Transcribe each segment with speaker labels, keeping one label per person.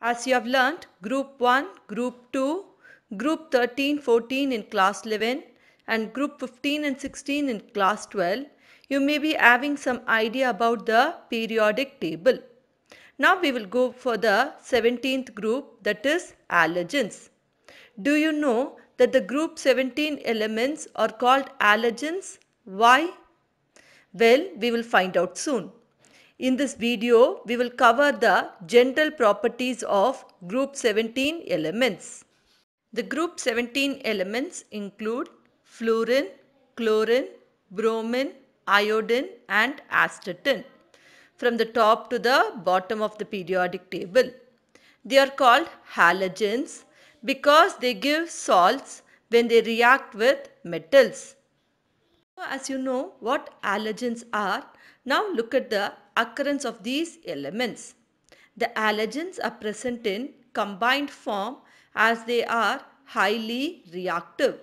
Speaker 1: As you have learnt Group 1, Group 2, Group 13, 14 in Class 11 and Group 15 and 16 in Class 12, you may be having some idea about the periodic table. Now we will go for the 17th group, that is halogens. Do you know that the group 17 elements are called halogens? Why? Well, we will find out soon. In this video, we will cover the general properties of group 17 elements. The group 17 elements include fluorine, chlorine, bromine, iodine and astatine from the top to the bottom of the periodic table. They are called halogens because they give salts when they react with metals. As you know what halogens are, now look at the occurrence of these elements. The halogens are present in combined form as they are highly reactive.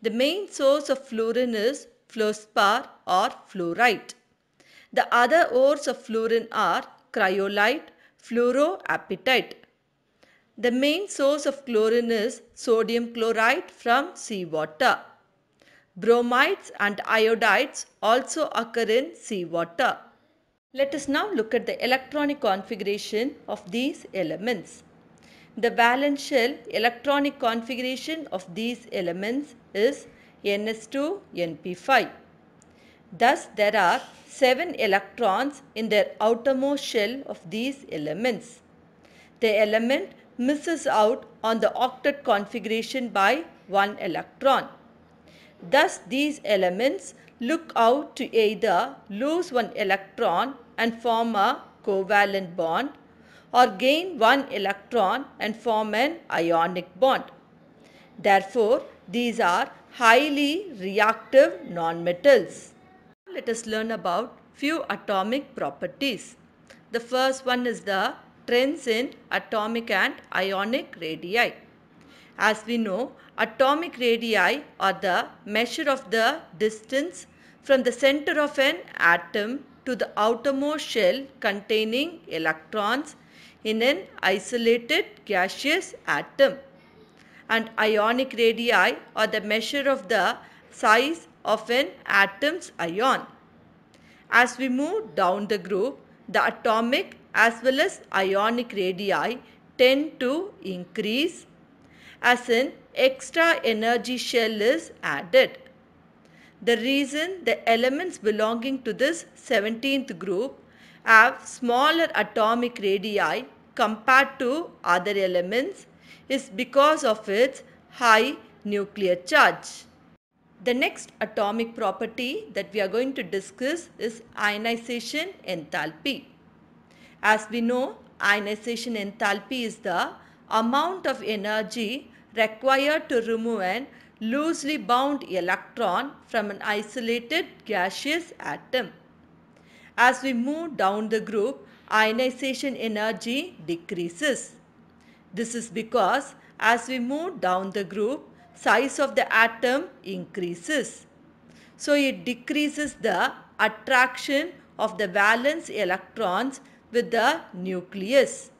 Speaker 1: The main source of fluorine is fluorspar or fluorite. The other ores of fluorine are cryolite, fluoroapatite. The main source of chlorine is sodium chloride from seawater. Bromides and iodides also occur in seawater. Let us now look at the electronic configuration of these elements. The valence shell electronic configuration of these elements is Ns2Np5. Thus, there are 7 electrons in their outermost shell of these elements. The element misses out on the octet configuration by 1 electron. Thus, these elements look out to either lose 1 electron and form a covalent bond or gain 1 electron and form an ionic bond. Therefore, these are highly reactive nonmetals. Let us learn about few atomic properties. The first one is the trends in atomic and ionic radii. As we know, atomic radii are the measure of the distance from the center of an atom to the outermost shell containing electrons in an isolated gaseous atom. And ionic radii are the measure of the size of an atom's ion. As we move down the group, the atomic as well as ionic radii tend to increase as an extra energy shell is added. The reason the elements belonging to this 17th group have smaller atomic radii compared to other elements is because of its high nuclear charge. The next atomic property that we are going to discuss is ionization enthalpy. As we know, ionization enthalpy is the amount of energy required to remove an loosely bound electron from an isolated gaseous atom. As we move down the group, ionization energy decreases. This is because as we move down the group, size of the atom increases. So it decreases the attraction of the valence electrons with the nucleus.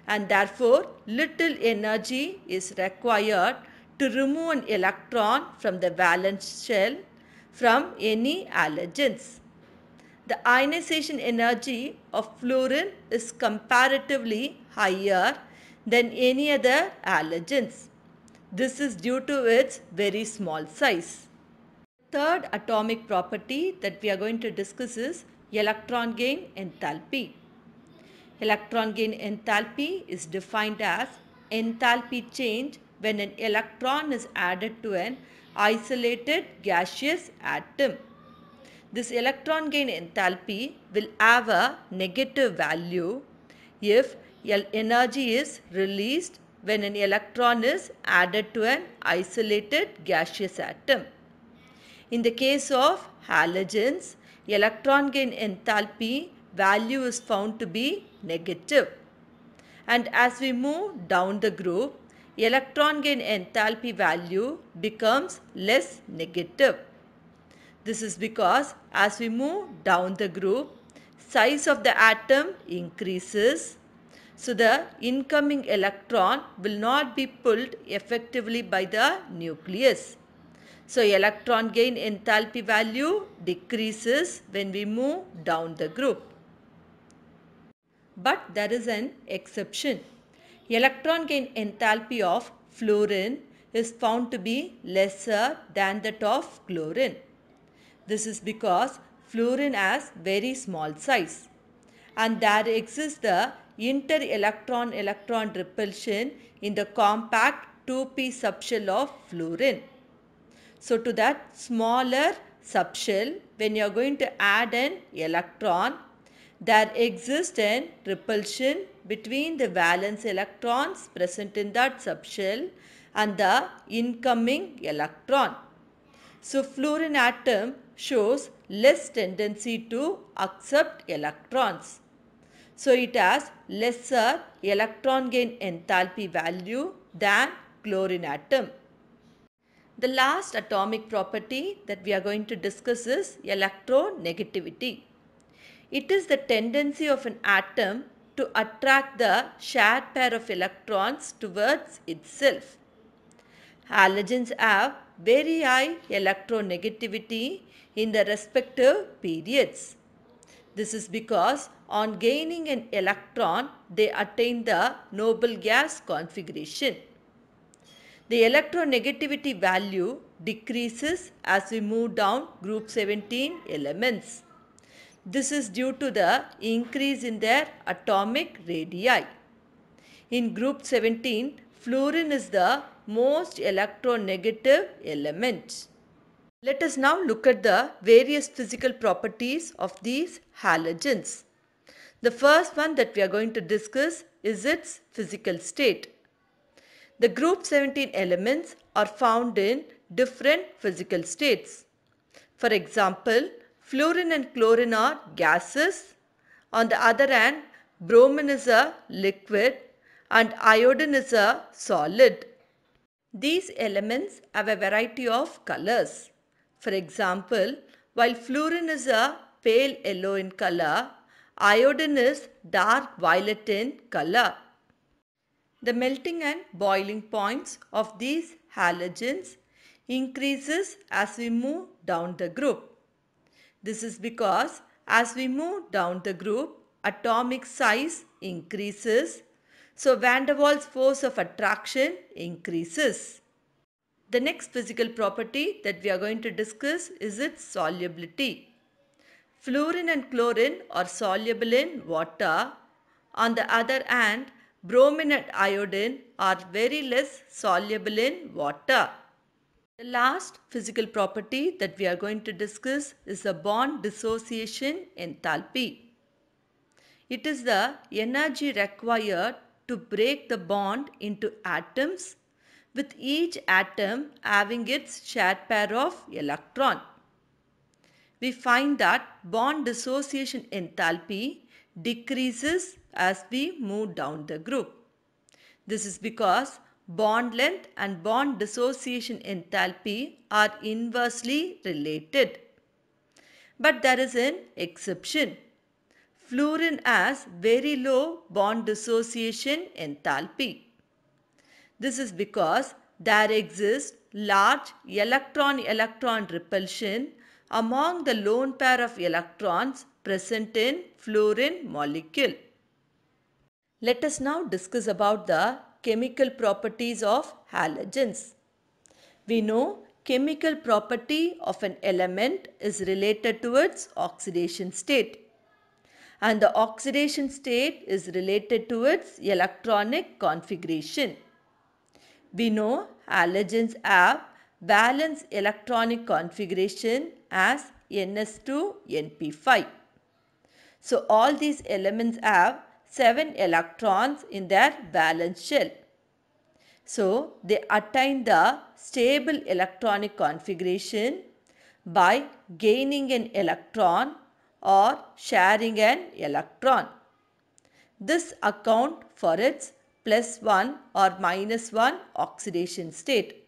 Speaker 1: And therefore, little energy is required to remove an electron from the valence shell from any halogens. The ionization energy of fluorine is comparatively higher than any other halogens. This is due to its very small size. Third atomic property that we are going to discuss is electron gain enthalpy. Electron gain enthalpy is defined as enthalpy change when an electron is added to an isolated gaseous atom. This electron gain enthalpy will have a negative value if energy is released when an electron is added to an isolated gaseous atom. In the case of halogens, electron gain enthalpy value is found to be negative. And as we move down the group, electron gain enthalpy value becomes less negative. This is because as we move down the group, size of the atom increases. So the incoming electron will not be pulled effectively by the nucleus. So electron gain enthalpy value decreases when we move down the group. But there is an exception. Electron gain enthalpy of fluorine is found to be lesser than that of chlorine. This is because fluorine has very small size and there exists the inter-electron-electron repulsion in the compact 2p subshell of fluorine. So to that smaller subshell, when you are going to add an electron, there exists an repulsion between the valence electrons present in that subshell and the incoming electron. So fluorine atom shows less tendency to accept electrons. So it has lesser electron gain enthalpy value than chlorine atom. The last atomic property that we are going to discuss is electronegativity. It is the tendency of an atom to attract the shared pair of electrons towards itself. Halogens have very high electronegativity in the respective periods. This is because on gaining an electron, they attain the noble gas configuration. The electronegativity value decreases as we move down group 17 elements. This is due to the increase in their atomic radii. In group 17, fluorine is the most electronegative element. Let us now look at the various physical properties of these halogens. The first one that we are going to discuss is its physical state. The group 17 elements are found in different physical states. For example, fluorine and chlorine are gases. On the other hand, bromine is a liquid and iodine is a solid. These elements have a variety of colors. For example, while fluorine is a pale yellow in color, iodine is dark violet in color. The melting and boiling points of these halogens increases as we move down the group. This is because as we move down the group, atomic size increases, so van der Waals force of attraction increases. The next physical property that we are going to discuss is its solubility. Fluorine and chlorine are soluble in water. On the other hand, bromine and iodine are very less soluble in water. The last physical property that we are going to discuss is the bond dissociation enthalpy. It is the energy required to break the bond into atoms, with each atom having its shared pair of electron. We find that bond dissociation enthalpy decreases as we move down the group. This is because bond length and bond dissociation enthalpy are inversely related. But there is an exception. Fluorine has very low bond dissociation enthalpy. This is because there exists large electron-electron repulsion among the lone pair of electrons present in fluorine molecule. Let us now discuss about the chemical properties of halogens. We know chemical property of an element is related to its oxidation state, and the oxidation state is related to its electronic configuration. We know halogens have valence electronic configuration as Ns2Np5. So all these elements have 7 electrons in their valence shell. So they attain the stable electronic configuration by gaining an electron or sharing an electron. This accounts for its +1 or -1 oxidation state.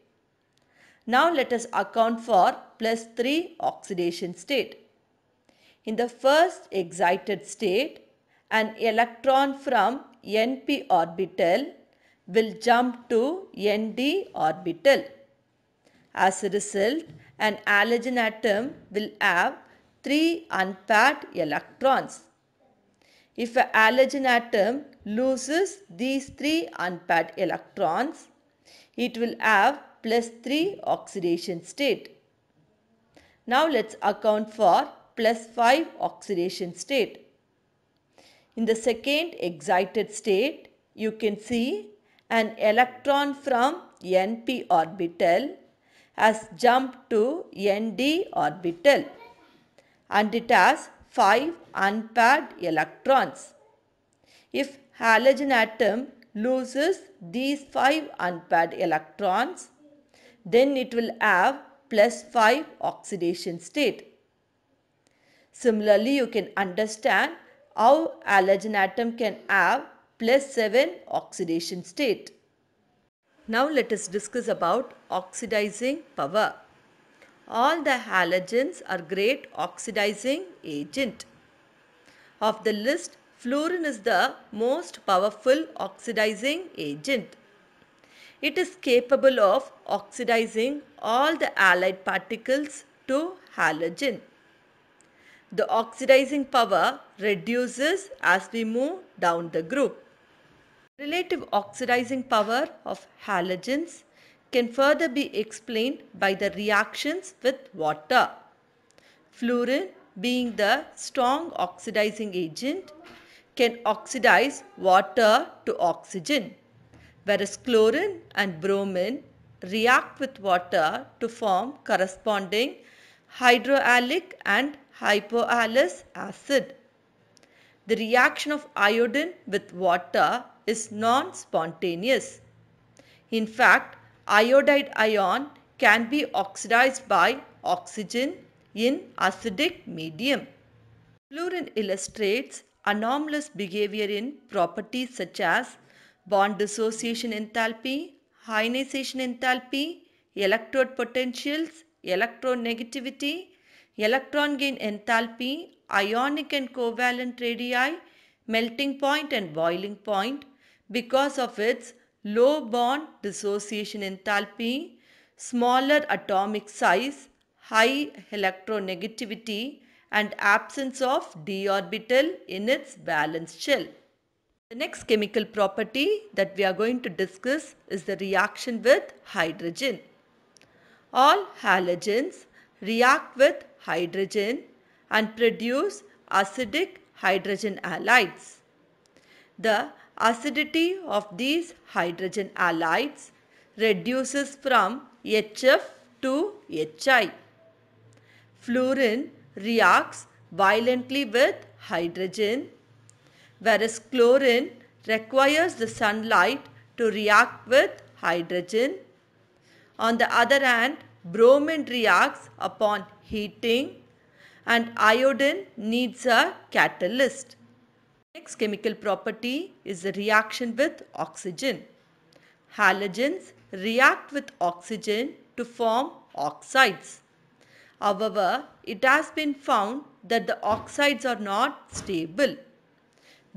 Speaker 1: Now let us account for +3 oxidation state. In the first excited state, an electron from Np orbital will jump to Nd orbital. As a result, an halogen atom will have 3 unpaired electrons. If a halogen atom loses these 3 unpaired electrons, it will have +3 oxidation state. Now let's account for +5 oxidation state. In the second excited state, you can see an electron from Np orbital has jumped to Nd orbital and it has 5 unpaired electrons. If halogen atom loses these 5 unpaired electrons, then it will have +5 oxidation state. Similarly, you can understand how halogen atom can have +7 oxidation state. Now let us discuss about oxidizing power. All the halogens are great oxidizing agent. Of the list, fluorine is the most powerful oxidizing agent. It is capable of oxidizing all the allied particles to halogen. The oxidizing power reduces as we move down the group. Relative oxidizing power of halogens can further be explained by the reactions with water. Fluorine, being the strong oxidizing agent, can oxidize water to oxygen, whereas chlorine and bromine react with water to form corresponding hydrohallic and hypohalous acid. The reaction of iodine with water is non-spontaneous. In fact, iodide ion can be oxidized by oxygen in acidic medium. Fluorine illustrates anomalous behavior in properties such as bond dissociation enthalpy, ionization enthalpy, electrode potentials, electronegativity, electron gain enthalpy, ionic and covalent radii, melting point and boiling point because of its low bond dissociation enthalpy, smaller atomic size, high electronegativity and absence of d orbital in its valence shell. The next chemical property that we are going to discuss is the reaction with hydrogen. All halogens react with hydrogen and produce acidic hydrogen halides. The acidity of these hydrogen halides reduces from HF to HI. Fluorine reacts violently with hydrogen, whereas chlorine requires the sunlight to react with hydrogen. On the other hand, bromine reacts upon heating and iodine needs a catalyst. Next chemical property is the reaction with oxygen. Halogens react with oxygen to form oxides. However, it has been found that the oxides are not stable.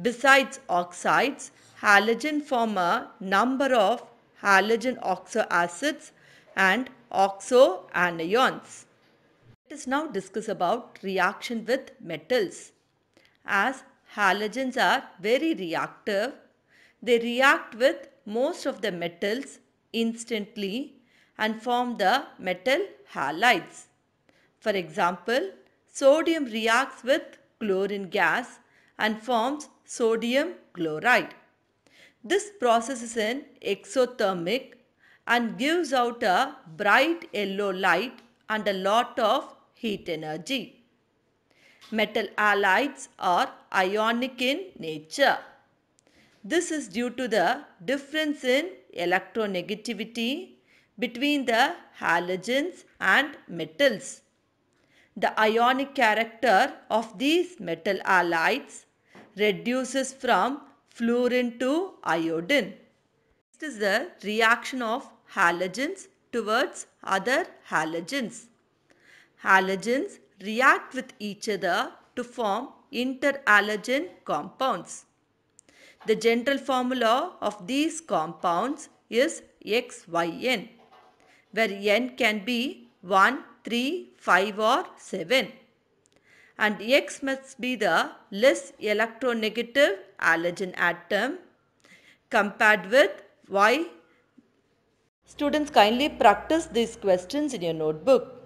Speaker 1: Besides oxides, halogen form a number of halogen oxo acids and oxo anions. Let us now discuss about reaction with metals. As halogens are very reactive, they react with most of the metals instantly and form the metal halides. For example, sodium reacts with chlorine gas and forms sodium chloride. This process is an exothermic and gives out a bright yellow light and a lot of heat energy. Metal halides are ionic in nature. This is due to the difference in electronegativity between the halogens and metals. The ionic character of these metal halides reduces from fluorine to iodine. Next is the reaction of halogens towards other halogens. Halogens react with each other to form interhalogen compounds. The general formula of these compounds is XYN, where N can be 1, 3, 5 or 7. And X must be the less electronegative halogen atom compared with Y. Students, kindly practice these questions in your notebook.